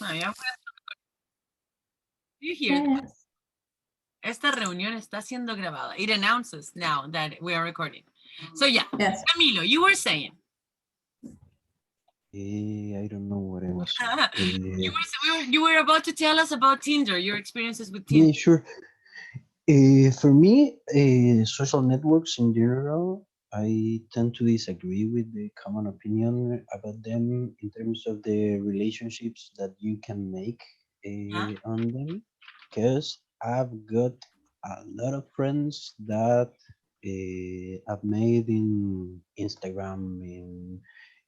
Ah, ya. You hear that? Yes. Esta reunión está siendo grabada. It announces now that we are recording. So yeah, Yes. Camilo, you were saying. I don't know what I was You were about to tell us about Tinder, your experiences with Tinder. Yeah, sure. For me, social networks in general, I tend to disagree with the common opinion about them in terms of the relationships that you can make Yeah. on them. Because I've got a lot of friends that I've made in Instagram, in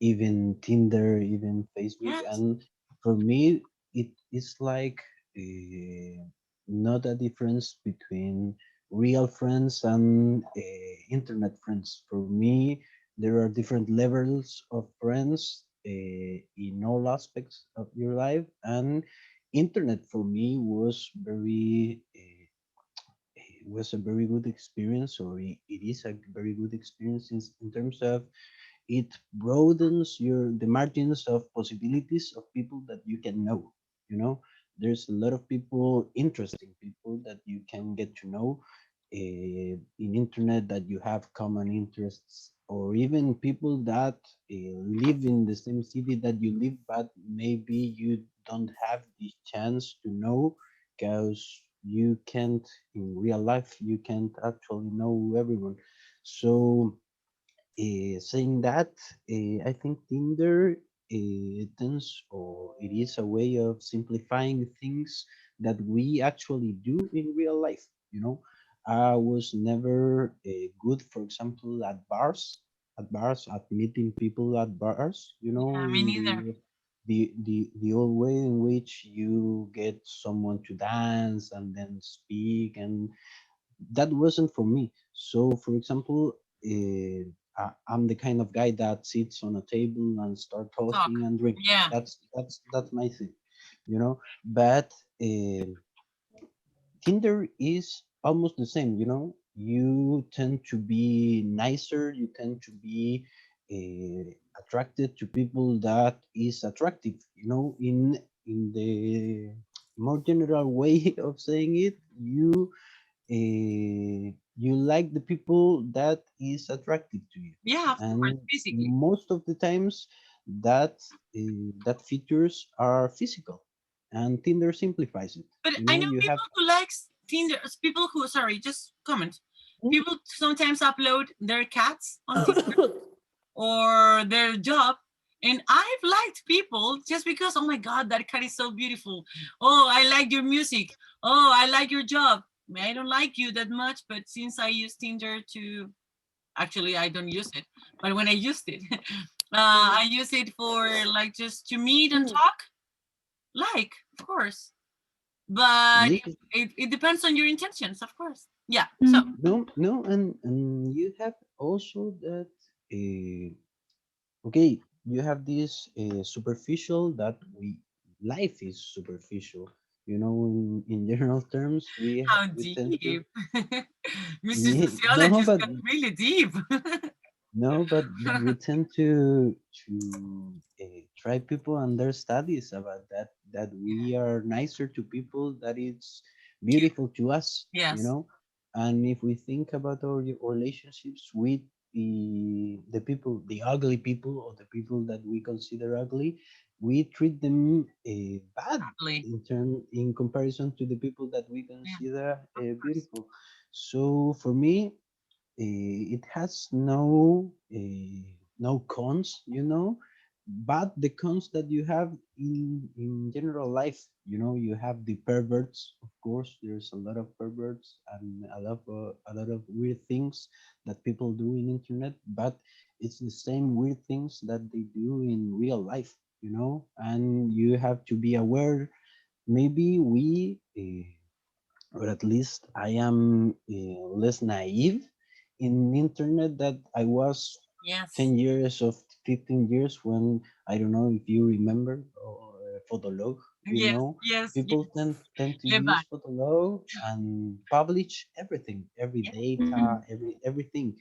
even Tinder, even Facebook, Yes. and for me, it is like. Not a difference between real friends and internet friends. For me, there are different levels of friends in all aspects of your life, and internet for me was a very good experience, or it is a very good experience in terms of it broadens the margins of possibilities of people that you can know. You know, there's a lot of people, interesting people that you can get to know in internet, that you have common interests, or even people that live in the same city that you live, but maybe you don't have the chance to know because you can't, in real life you can't actually know everyone. So saying that, I think Tinder tends, or it is a way of simplifying things that we actually do in real life. You know, I was never good, for example, at meeting people at bars. You know, Yeah, me in neither. the old way in which you get someone to dance and then speak, and that wasn't for me. So, for example, I'm the kind of guy that sits on a table and start Talk. talking and drink. Yeah. That's my thing, you know. But Tinder is almost the same, you know. You tend to be nicer. You tend to be attracted to people that is attractive, you know. In the more general way of saying it, you like the people that is attractive to you, Yeah, of course, and physically. most of the times that that features are physical, and Tinder simplifies it. But You I know, know you have people who likes Tinder, people who, sorry, just comment. People sometimes upload their cats on Tinder or their job. And I've liked people just because, oh my God, that cat is so beautiful. Oh, I like your music. Oh, I like your job. I don't like you that much, but since I use Tinder to, actually, I don't use it, but when I used it, I use it for like just to meet and talk, like, of course. But yeah, it depends on your intentions, of course. Yeah. So, Mm. no, and you have also that okay, you have this superficial, that we life is superficial, you know. In general terms, how we tend to deep. Mr. yeah, no, Sociologist but got really deep. no, but we tend to try people and their studies about that, that we are nicer to people that it's Cute. beautiful to us, you Yes. know. And if we think about our relationships with the people, the ugly people, or the people that we consider ugly, we treat them bad Probably. in comparison to the people that we Yeah, consider of course. beautiful. So for me, it has no cons, you know, but the cons that you have in general life, you know, you have the perverts. Of course, there's a lot of perverts and a lot of weird things that people do in internet, but it's the same weird things that they do in real life, you know. And you have to be aware. Maybe or at least I am less naive in internet that I was Yes. 10 years of 15 years when, I don't know if you remember, or Fotolog, you Yes. know, Yes. people Yes. tend to Live back. use Fotolog and publish everything, every Yeah. data, Mm. everything.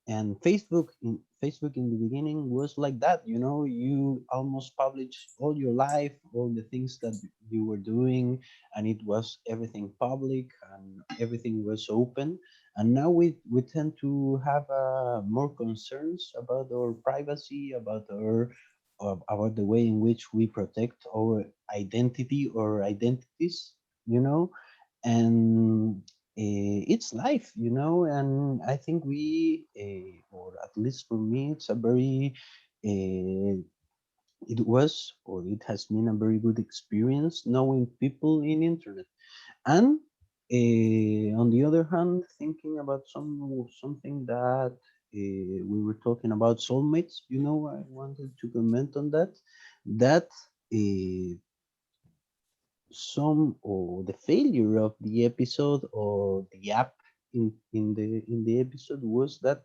And Facebook in the beginning was like that, you know, you almost publish all your life, all the things that you were doing, and it was everything public and everything was open. And now we tend to have more concerns about our privacy, about the way in which we protect our identity or identities, you know. And it's life, you know. And I think or at least for me, it's a very uh, it was, or it has been a very good experience knowing people in internet. And on the other hand, thinking about something that we were talking about, soulmates, you know, I wanted to comment on that, that uh, some, or the failure of the episode or the app in the episode was that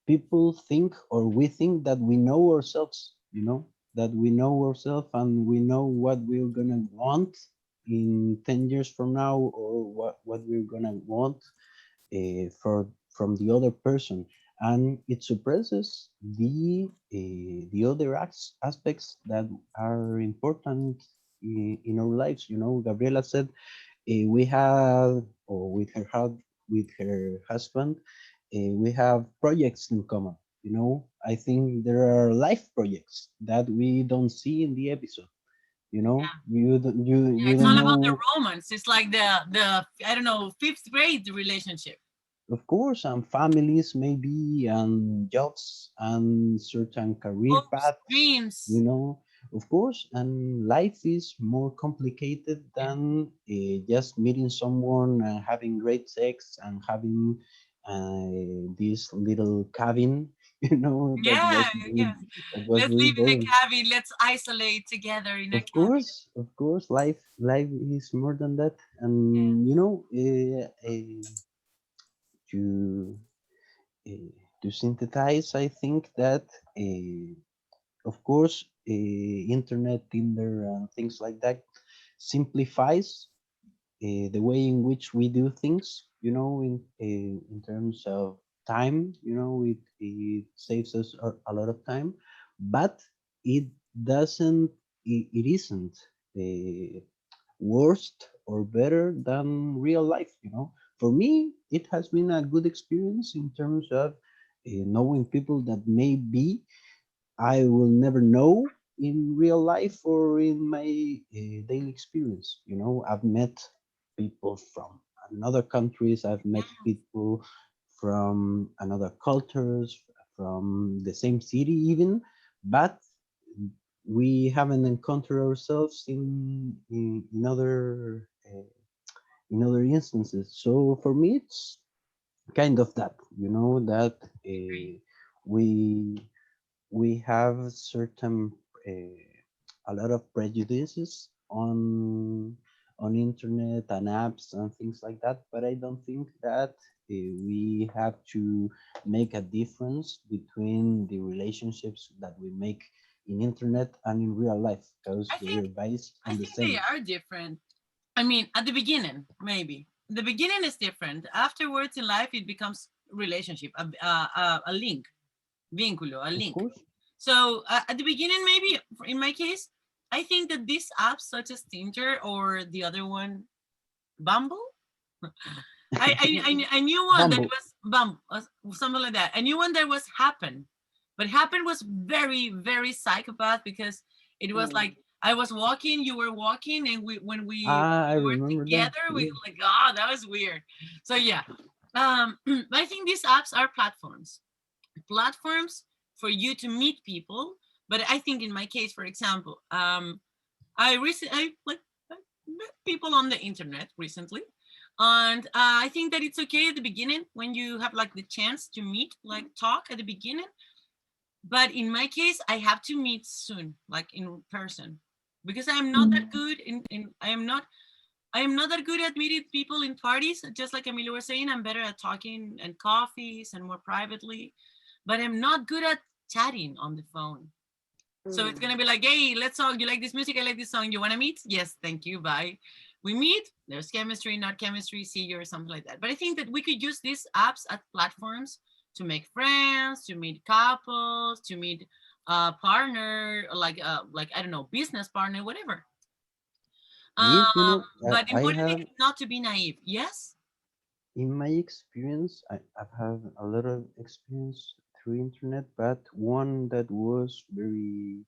people think, or we think, that we know ourselves, you know, that we know ourselves and we know what we're gonna want in 10 years from now, or what we're gonna want for from the other person. And it suppresses the other aspects that are important in our lives. You know, Gabriela said we have, or with her husband, we have projects in common. You know, I think there are life projects that we don't see in the episode. You know, Yeah, you it's don't all about the know. romance. It's like the I don't know, fifth grade relationship. Of course, and families maybe, and jobs, and certain career Hopes, paths, you dreams. know, of course. And life is more complicated Yeah, than just meeting someone and having great sex and having this little cabin, you know, yeah, yeah. that was Let's very live in a boring. cabin. Let's isolate together in a cabin. Of course, life is more than that. And you know, to uh, to synthesize, I think that, of course, internet, Tinder, and things like that simplifies the way in which we do things. You know, in terms of time, you know, it saves us a lot of time, but it doesn't. It isn't. Uh, Worst or better than real life, you know. For me, it has been a good experience in terms of knowing people that maybe I will never know in real life or in my daily experience. You know, I've met people from another countries, I've met people from another cultures, from the same city even, but we haven't encountered ourselves in other instances. So for me, it's kind of that, you know, that we we have certain a lot of prejudices on internet and apps and things like that. But I don't think that we have to make a difference between the relationships that we make in internet and in real life, because I they think are based I on the think they same. are different. I mean, at the beginning, maybe the beginning is different. Afterwards in life, it becomes relationship, a link, vínculo, a Of link. course. So at the beginning, maybe in my case, I think that these apps such as Tinder or the other one, Bumble. I knew one that Bumble. was Bumble, something like that. I knew one that was Happen, but Happen was very very psychopath because it was like I was walking, you were walking, and I we were remember that. together. We Yeah. like, oh, that was weird. So yeah, I think these apps are platforms for you to meet people. But I think in my case, for example, I like I met people on the internet recently, and I think that it's okay at the beginning when you have like the chance to meet, like talk at the beginning. But in my case, I have to meet soon, like in person, because I am not that good in I am not that good at meeting people in parties. Just like Emilio was saying, I'm better at talking and coffees and more privately, but I'm not good at chatting on the phone. So it's gonna be like, hey, let's talk. You like this music? I like this song. You wanna meet? Yes, thank you. Bye. We meet. There's chemistry, not chemistry. See you or something like that. But I think that we could use these apps as platforms to make friends, to meet couples, to meet a partner, like I don't know, business partner, whatever. Yes, you know, But I important have, is not to be naive. Yes. in my experience, I've had a lot of experience through internet, but one that was very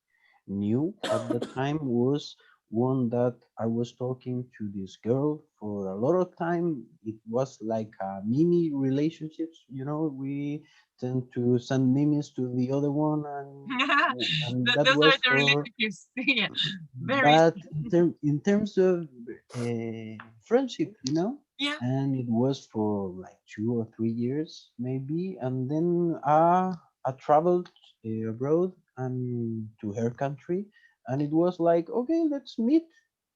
new at the time was one that I was talking to this girl for a lot of time. It was like a mini relationships, you know, we tend to send memes to the other one, and that Those are was the for, relationships. Yeah, very. but in terms of friendship, you know, Yeah. and it was for like 2 or 3 years maybe, and then I traveled abroad and to her country, and it was like, okay, let's meet,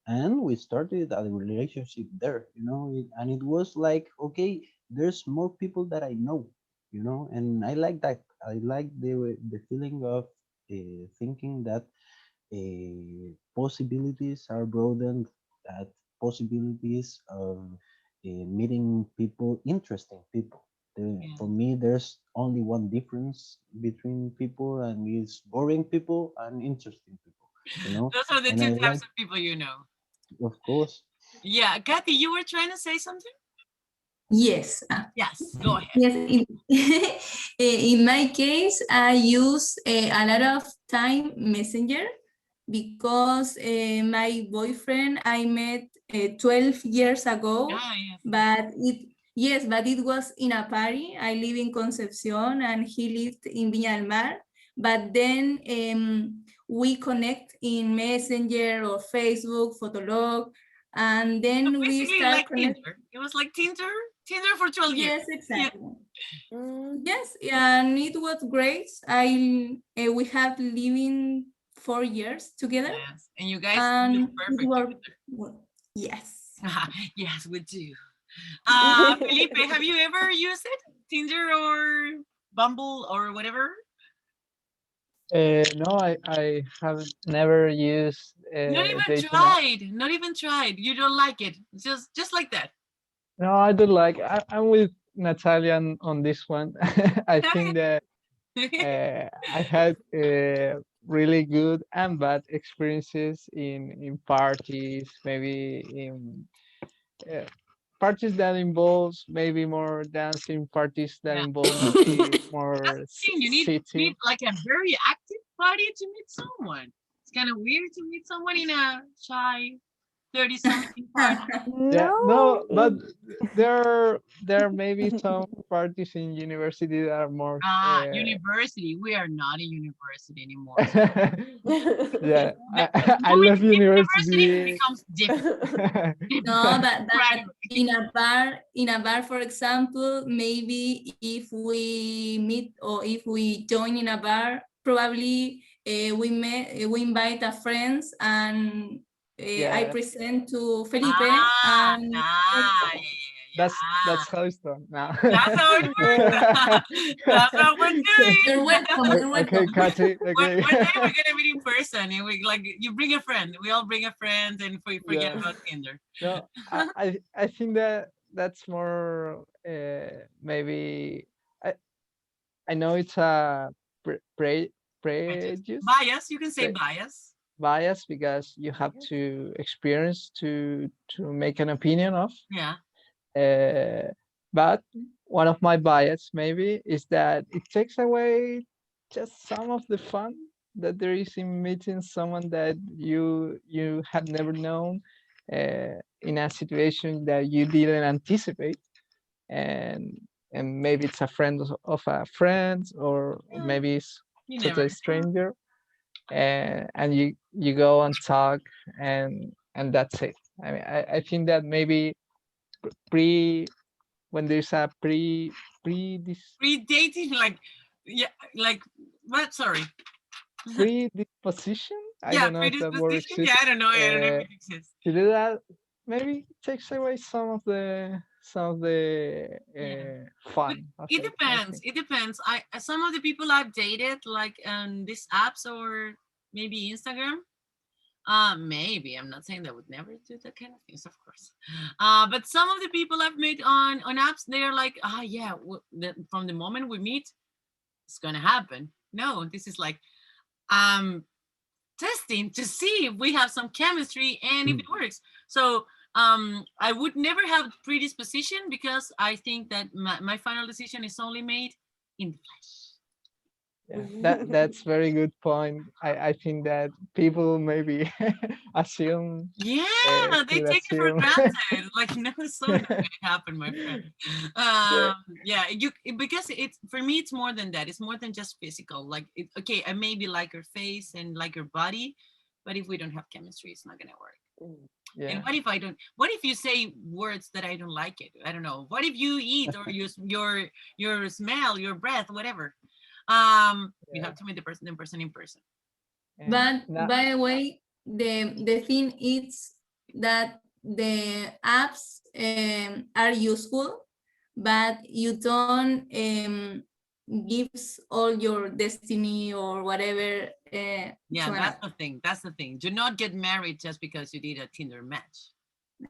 and we started a relationship there, you know, and it was like, okay, there's more people that I know, you know, and I like that. I like the feeling of thinking that possibilities are broadened, that possibilities of meeting people, interesting people. For Yeah. me, there's only one difference between people, and it's boring people and interesting people, you know, Those are the and two I types like, of people, you know. of course. Yeah, Kathy, you were trying to say something? Yes. Yes, go ahead. Yes, in my case, I use a lot of time Messenger because my boyfriend I met 12 years ago, Yeah, yes. but it was in a party. I live in Concepcion and he lived in Viña del Mar. But then we connect in Messenger or Facebook, Fotolog, and So then we basically start like connect. Tinder. It was like Tinder for 12 years. Yes, Yeah. exactly. Yes, and it was great. We have living 4 years together, Yes. And you guys look and it perfect worked. together. Well, yes. Yes, we do. Felipe, have you ever used it? Tinder or Bumble or whatever? No, I have never used Not even dating app. tried. Not even tried. You don't like it. Just like that. No, I don't like. I'm with Natalia on this one. I think that I had really good and bad experiences in parties, maybe in uh, parties that involves maybe more dancing, parties that Yeah. involve maybe That's more the thing. You need sitting. like a very active body to meet someone. It's kind of weird to meet someone in a shy 30 something party. Yeah, no, but in- there may be some parties in university that are more University. We are not a university anymore. yeah, I Moving love to university university. becomes difficult. No, Difficult. but Right away. in a bar, for example, maybe if we meet or if we join in a bar, probably we invite a friends and I Yeah, present to Felipe Ah, and ah, that's yeah, all. yeah, yeah. that's how it's done now. That's how it works. That's what we're You're doing. welcome. You're Okay, welcome. Kati. Okay. One day we're gonna meet in person, and we like you bring a friend. We all bring a friend, and we forget Yeah. about Tinder. No, I think that that's more maybe I I know it's a prejudice Bias. You can say pre- bias. bias because you have to experience to make an opinion of. Yeah. But one of my bias maybe is that it takes away just some of the fun that there is in meeting someone that you have never known in a situation that you didn't anticipate, and and maybe it's a friend of a friend, or Yeah, maybe it's you never totally know. stranger, and you go and talk, and that's it. I mean, I think that maybe pre when there's a pre this Predating, like, yeah, like what? Sorry. predisposition. I Yeah, don't know if that word predisposition. Yeah, exists. I don't know. I don't know if it exists. To do that, maybe it takes away some of the Yeah. But fun of it it, I depends. think. It depends. Some of the people I've dated, like on these apps or maybe Instagram, Maybe. I'm not saying that I would never do that kind of things, of course. But some of the people I've met on apps, they're like, yeah, from the moment we meet, it's gonna happen. No, this is like testing to see if we have some chemistry and if it works. So I would never have predisposition, because I think that my final decision is only made in the flesh. Yeah, that's very good point. I think that people maybe assume Yeah, they could take it for assume. granted. Like, no, it's not gonna happen, my friend. Yeah. Yeah, because it's, for me, it's more than that. It's more than just physical. Like, okay, I maybe like your face and like your body, but if we don't have chemistry, it's not gonna work. And Yeah. what if I don't? What if you say words that I don't like it? I don't know. What if you eat or your smell, your breath, whatever? You have to meet the person in person. And But now, by the way, the thing is that the apps are useful, but you don't gives all your destiny or whatever. Yeah, to an that's app. the thing. That's the thing. Do not get married just because you did a Tinder match.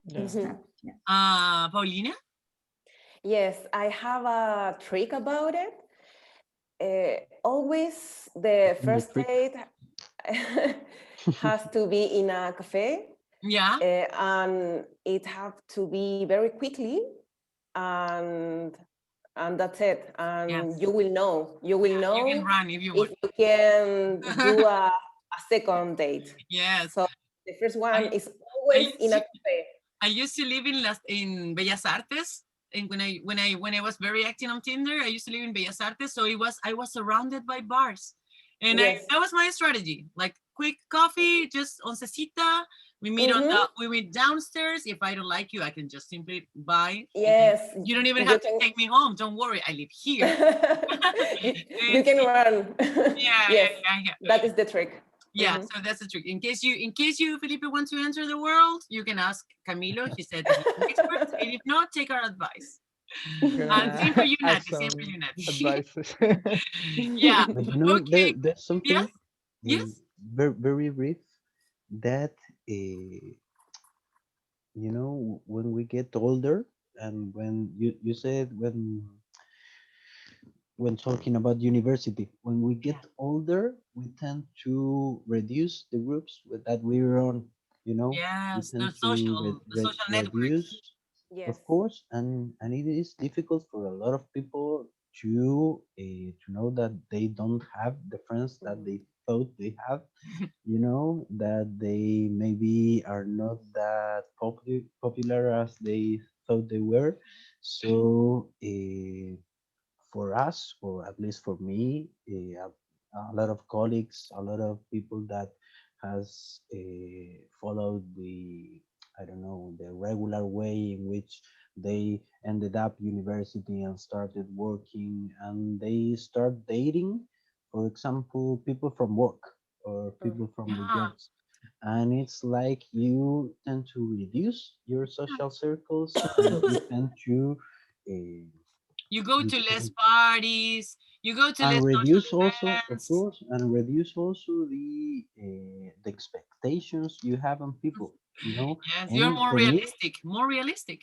yeah. Exactly, yeah. Paulina? Yes, I have a trick about it. Always the In the first trick. date has to be in a cafe, Yeah. and it have to be very quickly, and that's it. And Yes. you will know. You will You can know run if you if want. you can do a second date. Yes. So the first one I- is I always in used a to, cafe. I used to live in Bellas Artes, and when I was very active on Tinder, I used to live in Bellas Artes, so I was surrounded by bars, and Yes. that was my strategy. Like, quick coffee, just oncecita. We meet we meet downstairs. If I don't like you, I can just simply buy. Yes. You don't even You have to can- take me home. Don't worry, I live here. you can run. Yes, Yeah. that is the trick. Yeah, so that's the trick. In case you, Felipe, want to enter the world, you can ask Camilo. He said that he's an expert. And if not, take our advice. Same for Gonna you, add Nati. Same for some you, Nati. advices. Yeah. But you know, Okay. there's Yes. something Yes. very, very brief that you know, when we get older, and when you said when talking about university, when we get older, we tend to reduce the groups that we're on. You know, we Yes. tend to The social networks. reduce, Yes. of course, and it is difficult for a lot of people to know that they don't have the friends that they thought they have. You know, that they maybe are not that popular as they thought they were. So for us, or at least for me, a lot of colleagues, a lot of people that has followed the, I don't know, the regular way in which they ended up university and started working, and they start dating, for example, people from work or people from the Yeah. jobs. And it's like you tend to reduce your social circles, and you tend to uh, You go you to less tend parties. You go to and less social reduce also, of events. course, and reduce also the expectations you have on people, you know. Yes, you're And more for me, realistic. More realistic.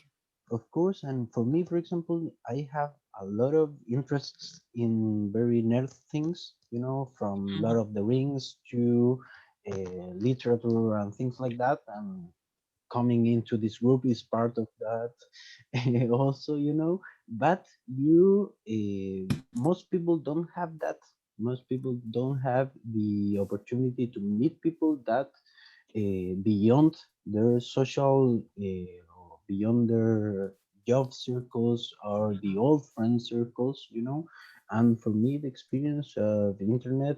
of course, and for me, for example, I have a lot of interests in very nerd things, you know, from Lord of the Rings to literature and things like that. And coming into this group is part of that also, you know. But most people don't have that. Most people don't have the opportunity to meet people that beyond their social or beyond their job circles or the old friend circles, you know. And for me, the experience of the internet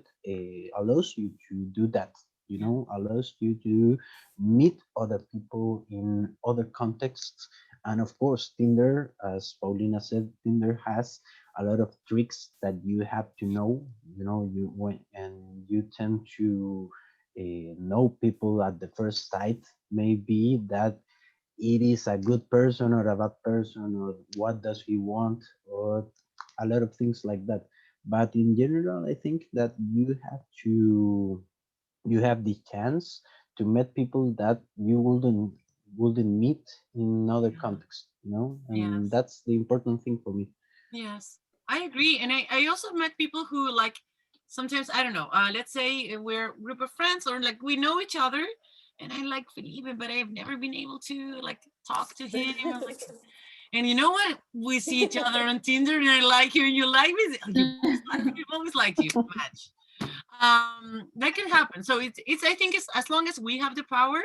allows you to do that, you Yeah. know, allows you to meet other people in other contexts. And of course, Tinder, as Paulina said, Tinder has a lot of tricks that you have to know, you know, you when and you tend to know people at the first sight. Maybe that it is a good person or a bad person, or what does he want, or a lot of things like that. But in general, I think that you have the chance to meet people that you wouldn't meet in other contexts, you know, and Yes. that's the important thing for me. Yes, I agree. And I also met people who like sometimes, I don't know, let's say we're a group of friends or like we know each other and I like Felipe, but I've never been able to like talk to him. I'm like, and you know what? We see each other on Tinder and I like you and you like me. You always like me, I've always liked you. Match. That can happen. So it's I think it's as long as we have the power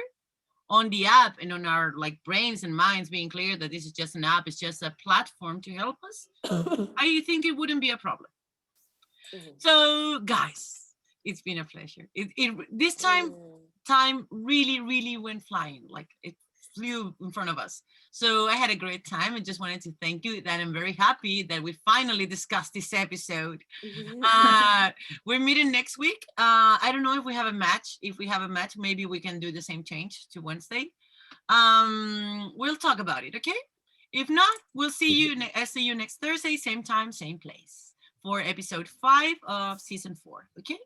on the app and on our like brains and minds being clear that this is just an app, it's just a platform to help us, I think it wouldn't be a problem. So guys, it's been a pleasure. This time really went flying, like it flew in front of us. So I had a great time. I just wanted to thank you, that I'm very happy that we finally discussed this episode. We're meeting next week. I don't know if we have a match. If we have a match, maybe we can do the same change to Wednesday. We'll talk about it, okay? If not, we'll see you. I'll see you next Thursday, same time, same place, for episode 5 of season 4. Okay.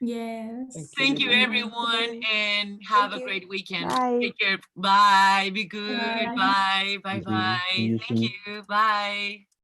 Yes. Thank you, Bye. everyone, and have Thank a you. great weekend. Bye. Take care. Bye. Be good. Bye. Bye. Bye. Thank you. See Bye. you Thank soon. you. Bye.